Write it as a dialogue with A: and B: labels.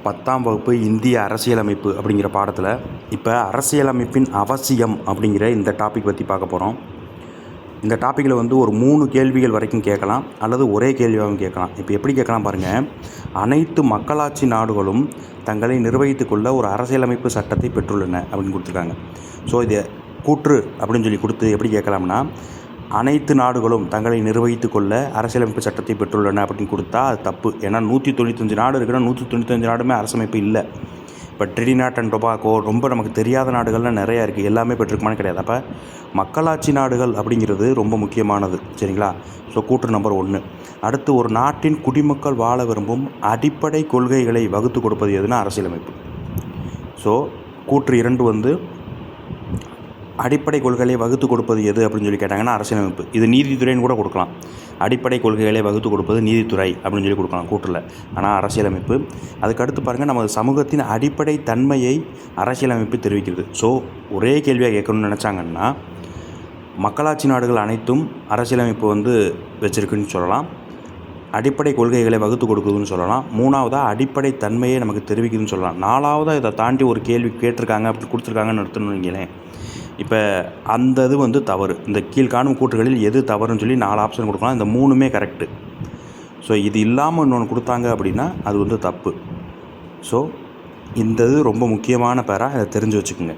A: 10ஆம் வகுப்பு இந்திய அரசியலமைப்பு அப்படிங்கிற பாடத்தில் இப்போ அரசியலமைப்பின் அவசியம் அப்படிங்கிற இந்த டாபிக் பற்றி பார்க்க போகிறோம். இந்த டாப்பிக்கில் ஒரு 3 கேள்விகள் வரைக்கும் கேட்கலாம், அல்லது ஒரே கேள்வியாகவும் கேட்கலாம். இப்போ எப்படி கேட்கலாம் பாருங்கள். அனைத்து மக்களாட்சி நாடுகளும் தங்களை நிர்வகித்துக் கொள்ள ஒரு அரசியலமைப்பு சட்டத்தை பெற்றுள்ளன அப்படின்னு கொடுத்துருக்காங்க. ஸோ இதை கூற்று அப்படின்னு சொல்லி கொடுத்து எப்படி கேட்கலாம்னா, அனைத்து நாடுகளும் தங்களை நிர்வகித்து கொள்ள அரசியலமைப்பு சட்டத்தை பெற்றுள்ளன அப்படின்னு கொடுத்தா அது தப்பு. ஏன்னா 195 நாடு இருக்குன்னா 195 நாடுமே அரசமைப்பு இல்லை. இப்போ ட்ரினிடாட் அண்ட் டொபாகோ ரொம்ப நமக்கு தெரியாத நாடுகள்லாம் நிறையா இருக்குது, எல்லாமே பெற்றிருக்குமான்னு கிடையாது. அப்போ மக்களாட்சி நாடுகள் அப்படிங்கிறது ரொம்ப முக்கியமானது. சரிங்களா? ஸோ கூற்று நம்பர் 1. அடுத்து, ஒரு நாட்டின் குடிமக்கள் வாழ விரும்பும் அடிப்படை கொள்கைகளை வகுத்து கொடுப்பது எதுனா அரசியலமைப்பு. ஸோ கூற்று 2 அடிப்படை கொள்கைகளை வகுத்து கொடுப்பது எது அப்படின்னு சொல்லி கேட்டாங்கன்னா அரசியலமைப்பு. இது நீதித்துறைன்னு கூட கொடுக்கலாம். அடிப்படை கொள்கைகளை வகுத்து கொடுப்பது நீதித்துறை அப்படின்னு சொல்லி கொடுக்கலாம் கூற்றில். ஆனால் அரசியலமைப்பு. அதுக்கடுத்து பாருங்கள், நமது சமூகத்தின் அடிப்படை தன்மையை அரசியலமைப்பு தெரிவிக்கிறது. ஸோ ஒரே கேள்வியாக கேட்கணும்னு நினச்சாங்கன்னா, மக்களாட்சி நாடுகள் அனைத்தும் அரசியலமைப்பு வச்சுருக்குன்னு சொல்லலாம். அடிப்படை கொள்கைகளை வகுத்து கொடுக்குதுன்னு சொல்லலாம். 3வதாக அடிப்படை தன்மையை நமக்கு தெரிவிக்குதுன்னு சொல்லலாம். 4வதாக இதை தாண்டி ஒரு கேள்வி கேட்டிருக்காங்க, அப்படி கொடுத்துருக்காங்கன்னு எடுத்துன்னு வைங்களேன். இப்போ அந்த இது தவறு. இந்த கீழ்காணும் கூற்றுகளில் எது தவறுன்னு சொல்லி 4 ஆப்ஷன் கொடுக்கலாம். இந்த 3மே கரெக்டு. ஸோ இது இல்லாமல் இன்னொன்று கொடுத்தாங்க அப்படின்னா அது தப்பு. ஸோ இந்த இது ரொம்ப முக்கியமான பேரா, இதை தெரிஞ்சு வச்சுக்கோங்க.